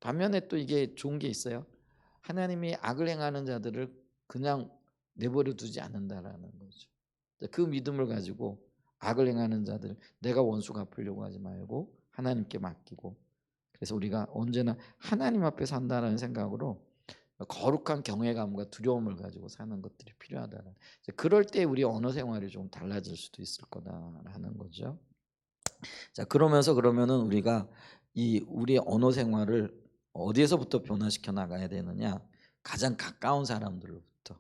반면에 또 이게 좋은 게 있어요. 하나님이 악을 행하는 자들을 그냥 내버려 두지 않는다라는 거죠. 그 믿음을 가지고 악을 행하는 자들, 내가 원수 갚으려고 하지 말고 하나님께 맡기고, 그래서 우리가 언제나 하나님 앞에 산다는 생각으로 거룩한 경외감과 두려움을 가지고 사는 것들이 필요하다는, 그럴 때 우리 언어 생활이 좀 달라질 수도 있을 거다라는 거죠. 자, 그러면은 우리가 이 우리의 언어 생활을 어디에서부터 변화시켜 나가야 되느냐? 가장 가까운 사람들로부터.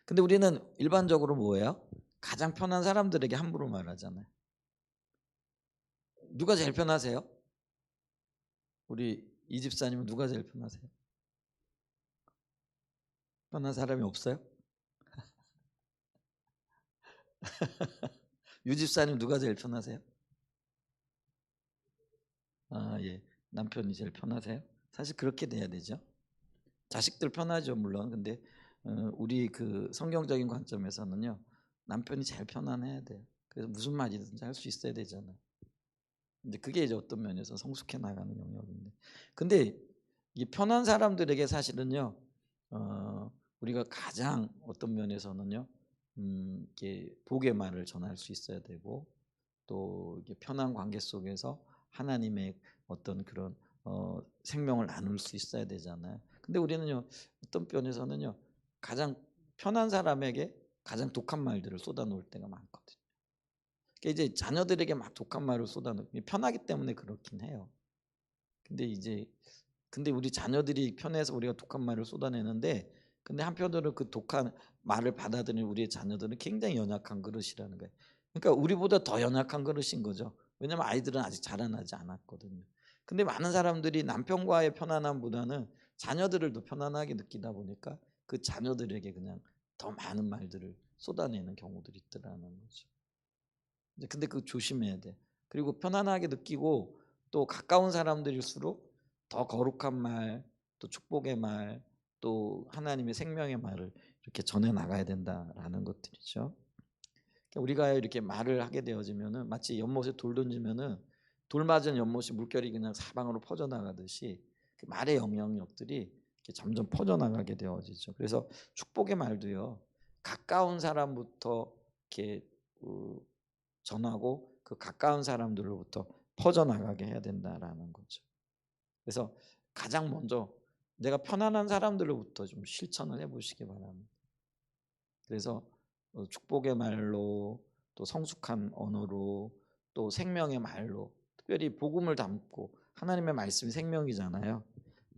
근데 우리는 일반적으로 뭐예요? 가장 편한 사람들에게 함부로 말하잖아요. 누가 제일 편하세요? 우리 이 집사님은 누가 제일 편하세요? 편한 사람이 없어요? 유 집사님 누가 제일 편하세요? 아, 예. 남편이 제일 편하세요? 사실 그렇게 돼야 되죠. 자식들 편하죠, 물론. 근데 우리 그 성경적인 관점에서는요, 남편이 제일 편안해야 돼요. 그래서 무슨 말이든지 할 수 있어야 되잖아요. 근데 그게 이제 어떤 면에서 성숙해 나가는 영역인데, 근데 이 편한 사람들에게 사실은요, 우리가 가장 어떤 면에서는요, 이렇게 복의 말을 전할 수 있어야 되고, 또 이게 편한 관계 속에서 하나님의 어떤 그런 생명을 나눌 수 있어야 되잖아요. 근데 우리는요, 어떤 면에서는요, 가장 편한 사람에게 가장 독한 말들을 쏟아놓을 때가 많거든요. 그러니까 이제 자녀들에게 막 독한 말을 쏟아놓기 편하기 때문에 그렇긴 해요. 근데 이제 우리 자녀들이 편해서 우리가 독한 말을 쏟아내는데, 근데 한편으로는 그 독한 말을 받아들이는 우리의 자녀들은 굉장히 연약한 그릇이라는 거예요. 그러니까 우리보다 더 연약한 그릇인 거죠. 왜냐하면 아이들은 아직 자라나지 않았거든요. 근데 많은 사람들이 남편과의 편안함보다는 자녀들을 더 편안하게 느끼다 보니까 그 자녀들에게 그냥 더 많은 말들을 쏟아내는 경우들이 있더라는 거죠. 근데 그거 조심해야 돼. 그리고 편안하게 느끼고 또 가까운 사람들일수록 더 거룩한 말, 또 축복의 말, 또 하나님의 생명의 말을 이렇게 전해 나가야 된다라는 것들이죠. 그러니까 우리가 이렇게 말을 하게 되어지면은 마치 연못에 돌 던지면은 돌 맞은 연못이 물결이 그냥 사방으로 퍼져 나가듯이 그 말의 영향력들이 이렇게 점점 퍼져 나가게 되어지죠. 그래서 축복의 말도요, 가까운 사람부터 이렇게 전하고 그 가까운 사람들로부터 퍼져나가게 해야 된다라는 거죠. 그래서 가장 먼저 내가 편안한 사람들로부터 좀 실천을 해보시기 바랍니다. 그래서 축복의 말로 또 성숙한 언어로 또 생명의 말로 특별히 복음을 담고 하나님의 말씀이 생명이잖아요.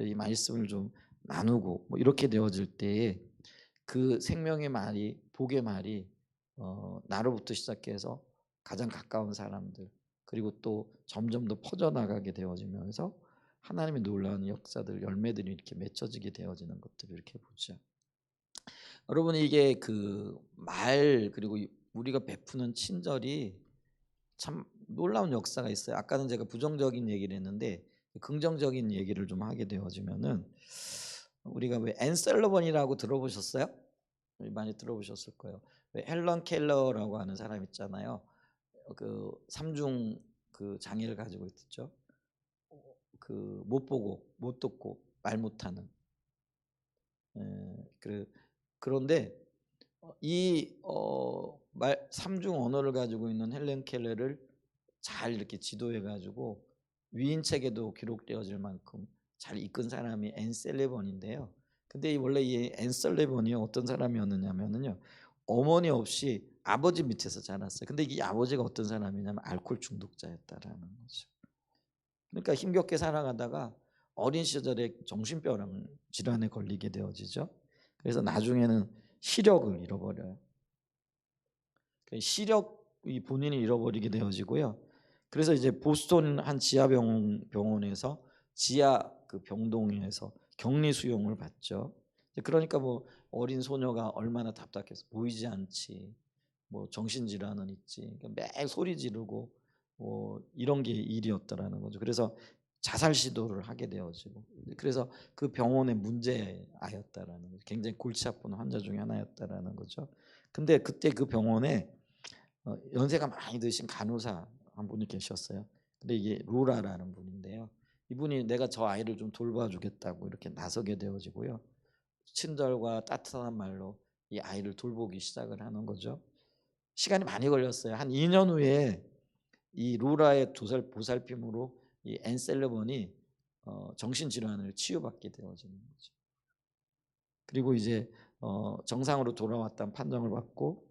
이 말씀을 좀 나누고 뭐 이렇게 되어질 때에 그 생명의 말이 복의 말이 나로부터 시작해서 가장 가까운 사람들 그리고 또 점점 더 퍼져나가게 되어지면서 하나님의 놀라운 역사들 열매들이 이렇게 맺혀지게 되어지는 것들을 이렇게 보죠. 여러분 이게 그 말 그리고 우리가 베푸는 친절이 참 놀라운 역사가 있어요. 아까는 제가 부정적인 얘기를 했는데 긍정적인 얘기를 좀 하게 되어지면은 우리가 왜 앤셀러번이라고 들어보셨어요? 많이 들어보셨을 거예요. 왜 헬런 켈러라고 하는 사람 있잖아요. 그 삼중 그 장애를 가지고 있었죠. 그 못 보고 못 듣고 말 못하는. 그런데 말 삼중 언어를 가지고 있는 헬렌 켈러를 잘 이렇게 지도해 가지고 위인책에도 기록되어질 만큼 잘 이끈 사람이 앤 셀리번인데요. 근데 원래 이 앤 셀리번이 어떤 사람이었느냐면요. 어머니 없이 아버지 밑에서 자랐어요. 근데 이 아버지가 어떤 사람이냐면 알코올 중독자였다라는 거죠. 그러니까 힘겹게 살아가다가 어린 시절에 정신병 질환에 걸리게 되어지죠. 그래서 나중에는 시력을 잃어버려요. 시력이 본인이 잃어버리게 되어지고요. 그래서 이제 보스턴 한 지하 병원에서 지하 그 병동에서 격리 수용을 받죠. 그러니까 뭐 어린 소녀가 얼마나 답답해서 보이지 않지, 뭐 정신질환은 있지, 그러니까 매일 소리 지르고 뭐 이런 게 일이었더라는 거죠. 그래서 자살 시도를 하게 되어지고, 그래서 그 병원의 문제아였다라는 거죠. 굉장히 골치 아픈 환자 중에 하나였다라는 거죠. 근데 그때 그 병원에 연세가 많이 드신 간호사 한 분이 계셨어요. 근데 이게 로라라는 분인데요. 이분이 내가 저 아이를 좀 돌봐주겠다고 이렇게 나서게 되어지고요. 친절과 따뜻한 말로 이 아이를 돌보기 시작을 하는 거죠. 시간이 많이 걸렸어요. 한 2년 후에 이 로라의 보살핌으로 이 앤 셀러번이 정신질환을 치유받게 되어지는 거죠. 그리고 이제 정상으로 돌아왔다는 판정을 받고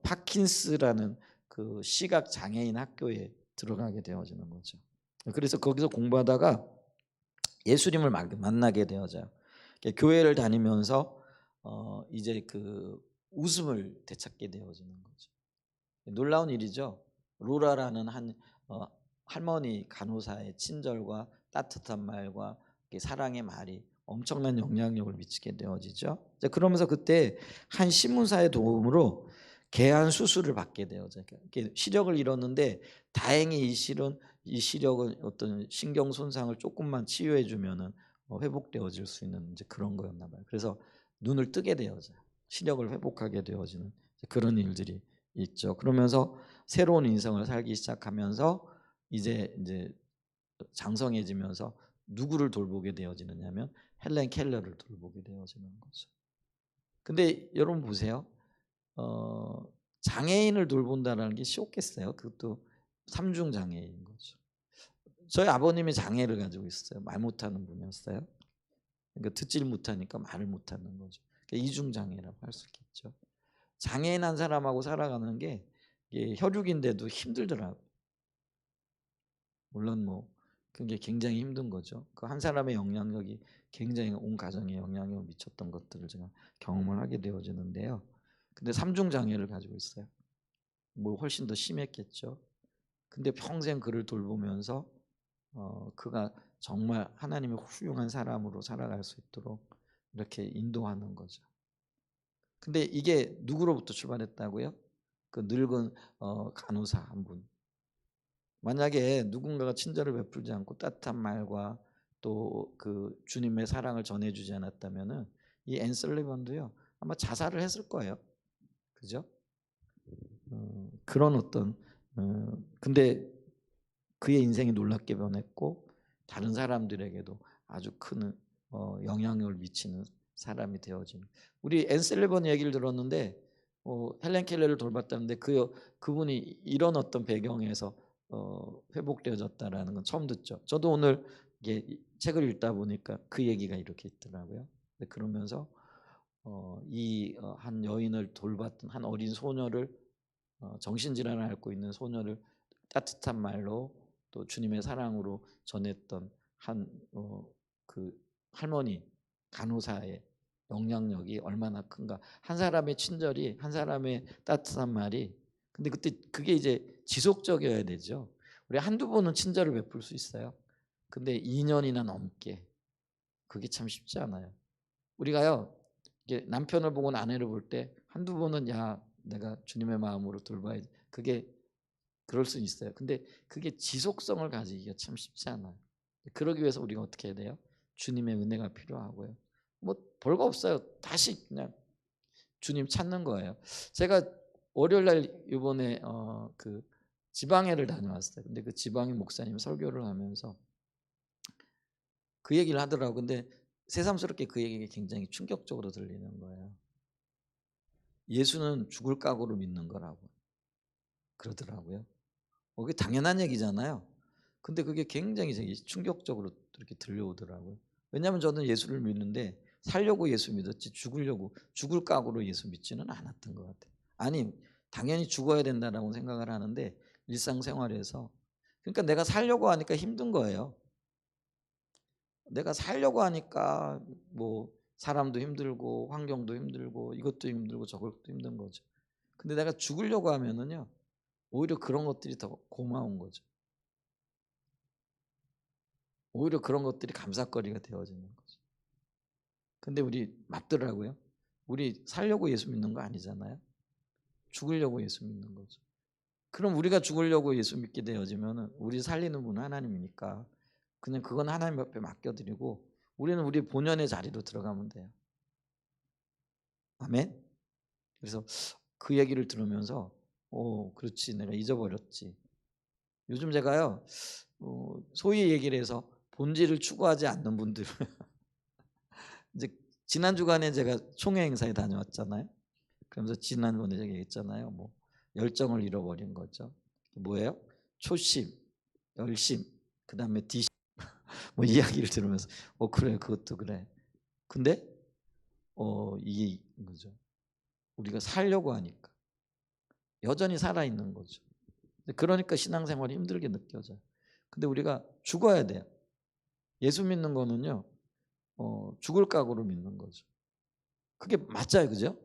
파킨스라는 그 시각 장애인 학교에 들어가게 되어지는 거죠. 그래서 거기서 공부하다가 예수님을 만나게 되어져요. 교회를 다니면서 이제 그 웃음을 되찾게 되어지는 거죠. 놀라운 일이죠. 로라라는 한 할머니 간호사의 친절과 따뜻한 말과 사랑의 말이 엄청난 영향력을 미치게 되어지죠. 그러면서 그때 한 신문사의 도움으로 개안 수술을 받게 되어져요. 시력을 잃었는데 다행히 이 시력은 어떤 신경 손상을 조금만 치유해 주면은 회복되어질 수 있는 이제 그런 거였나 봐요. 그래서 눈을 뜨게 되어져요. 시력을 회복하게 되어지는 그런 일들이 있죠. 그러면서 새로운 인생을 살기 시작하면서 이제 장성해지면서 누구를 돌보게 되어지느냐면 헬렌 켈러를 돌보게 되어지는 거죠. 근데 여러분 보세요. 장애인을 돌본다는 게 쉬웠겠어요? 그것도 삼중 장애인 거죠. 저희 아버님이 장애를 가지고 있어요. 말 못하는 분이었어요. 그러니까 듣질 못하니까 말을 못하는 거죠. 그러니까 이중 장애라고 할 수 있겠죠. 장애인 한 사람하고 살아가는 게 이게 혈육인데도 힘들더라고요. 물론 뭐 그게 굉장히 힘든 거죠. 그 한 사람의 영향력이 굉장히 온 가정에 영향력을 미쳤던 것들을 제가 경험을 하게 되어지는데요. 근데 삼중 장애를 가지고 있어요. 뭐 훨씬 더 심했겠죠. 근데 평생 그를 돌보면서 그가 정말 하나님의 훌륭한 사람으로 살아갈 수 있도록 이렇게 인도하는 거죠. 근데 이게 누구로부터 출발했다고요? 그 늙은 간호사 한 분. 만약에 누군가가 친절을 베풀지 않고 따뜻한 말과 또 그 주님의 사랑을 전해주지 않았다면은 이 앤 설리번도요 아마 자살을 했을 거예요. 그죠? 그런 어떤 근데 그의 인생이 놀랍게 변했고 다른 사람들에게도 아주 큰 영향력을 미치는 사람이 되어지는. 우리 앤 셀리번 얘기를 들었는데 헬렌 켈러를 돌봤다는데 그분이 이런 어떤 배경에서 회복되어졌다라는 건 처음 듣죠. 저도 오늘 이게 책을 읽다 보니까 그 얘기가 이렇게 있더라고요. 그러면서 한 여인을 돌봤던 한 어린 소녀를 정신질환을 앓고 있는 소녀를 따뜻한 말로 또 주님의 사랑으로 전했던 그 할머니 간호사의 영향력이 얼마나 큰가. 한 사람의 친절이, 한 사람의 따뜻한 말이, 근데 그때 그게 이제 지속적이어야 되죠. 우리 한두 번은 친절을 베풀 수 있어요. 근데 2년이나 넘게, 그게 참 쉽지 않아요. 우리가요, 이게 남편을 보거나 아내를 볼 때 한두 번은 야 내가 주님의 마음으로 돌봐야지, 그게 그럴 수 있어요. 근데 그게 지속성을 가지기가 참 쉽지 않아요. 그러기 위해서 우리가 어떻게 해야 돼요? 주님의 은혜가 필요하고요. 뭐 별거 없어요. 다시 그냥 주님 찾는 거예요. 제가 월요일 날 이번에 그 지방회를 다녀왔어요. 근데 그 지방회 목사님 설교를 하면서 그 얘기를 하더라고요. 근데 새삼스럽게 그 얘기가 굉장히 충격적으로 들리는 거예요. 예수는 죽을 각오로 믿는 거라고 그러더라고요. 그게 당연한 얘기잖아요. 근데 그게 굉장히 충격적으로 이렇게 들려오더라고요. 왜냐하면 저는 예수를 믿는데 살려고 예수 믿었지 죽을 각오로 예수 믿지는 않았던 것 같아요. 아니 당연히 죽어야 된다라고 생각을 하는데 일상생활에서, 그러니까 내가 살려고 하니까 힘든 거예요. 내가 살려고 하니까 뭐 사람도 힘들고 환경도 힘들고 이것도 힘들고 저것도 힘든 거죠. 근데 내가 죽으려고 하면은요 오히려 그런 것들이 더 고마운 거죠. 오히려 그런 것들이 감사거리가 되어지는 거죠. 근데 우리 맞더라고요. 우리 살려고 예수 믿는 거 아니잖아요. 죽으려고 예수 믿는 거죠. 그럼 우리가 죽으려고 예수 믿게 되어지면은 우리 살리는 분은 하나님이니까 그냥 그건 하나님 앞에 맡겨드리고 우리는 우리 본연의 자리로 들어가면 돼요. 아멘. 그래서 그 얘기를 들으면서 그렇지, 내가 잊어버렸지. 요즘 제가요 소위 얘기를 해서 본질을 추구하지 않는 분들 이제 지난 주간에 제가 총회 행사에 다녀왔잖아요. 그러면서 지난번에 제가 얘기했잖아요. 뭐 열정을 잃어버린 거죠. 뭐예요? 초심, 열심, 그다음에 디심, 뭐 이야기를 들으면서 그래, 그것도 그래. 근데 이게 거죠. 우리가 살려고 하니까 여전히 살아 있는 거죠. 그러니까 신앙생활이 힘들게 느껴져요. 근데 우리가 죽어야 돼요. 예수 믿는 거는요, 죽을 각오로 믿는 거죠. 그게 맞아요, 그죠?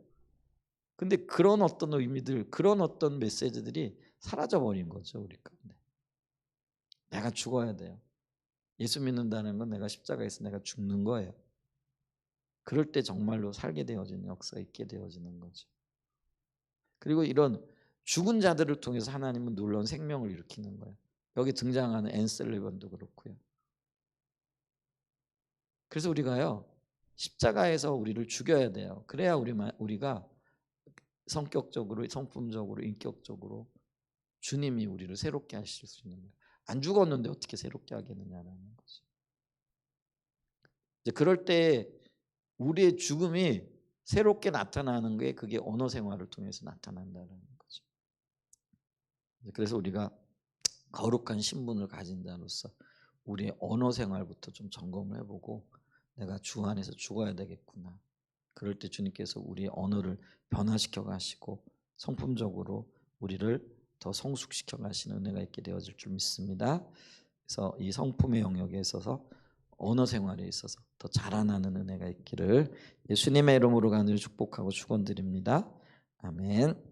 근데 그런 어떤 의미들, 그런 어떤 메시지들이 사라져 버린 거죠, 우리 가운데. 내가 죽어야 돼요. 예수 믿는다는 건 내가 십자가에서 내가 죽는 거예요. 그럴 때 정말로 살게 되어지는 역사가 있게 되어지는 거죠. 그리고 이런 죽은 자들을 통해서 하나님은 놀라운 생명을 일으키는 거예요. 여기 등장하는 앤 셀리번도 그렇고요. 그래서 우리가요 십자가에서 우리를 죽여야 돼요. 그래야 우리가 성격적으로, 성품적으로, 인격적으로 주님이 우리를 새롭게 하실 수 있는 거예요. 안 죽었는데 어떻게 새롭게 하겠느냐라는 거죠. 이제 그럴 때 우리의 죽음이 새롭게 나타나는 게 그게 언어 생활을 통해서 나타난다는 거죠. 그래서 우리가 거룩한 신분을 가진 자로서 우리의 언어 생활부터 좀 점검을 해보고 내가 주 안에서 죽어야 되겠구나. 그럴 때 주님께서 우리의 언어를 변화시켜 가시고 성품적으로 우리를 더 성숙시켜 가시는 은혜가 있게 되어질 줄 믿습니다. 그래서 이 성품의 영역에 있어서 언어 생활에 있어서 더 자라나는 은혜가 있기를 예수님의 이름으로 간절히 축복하고 축원드립니다. 아멘.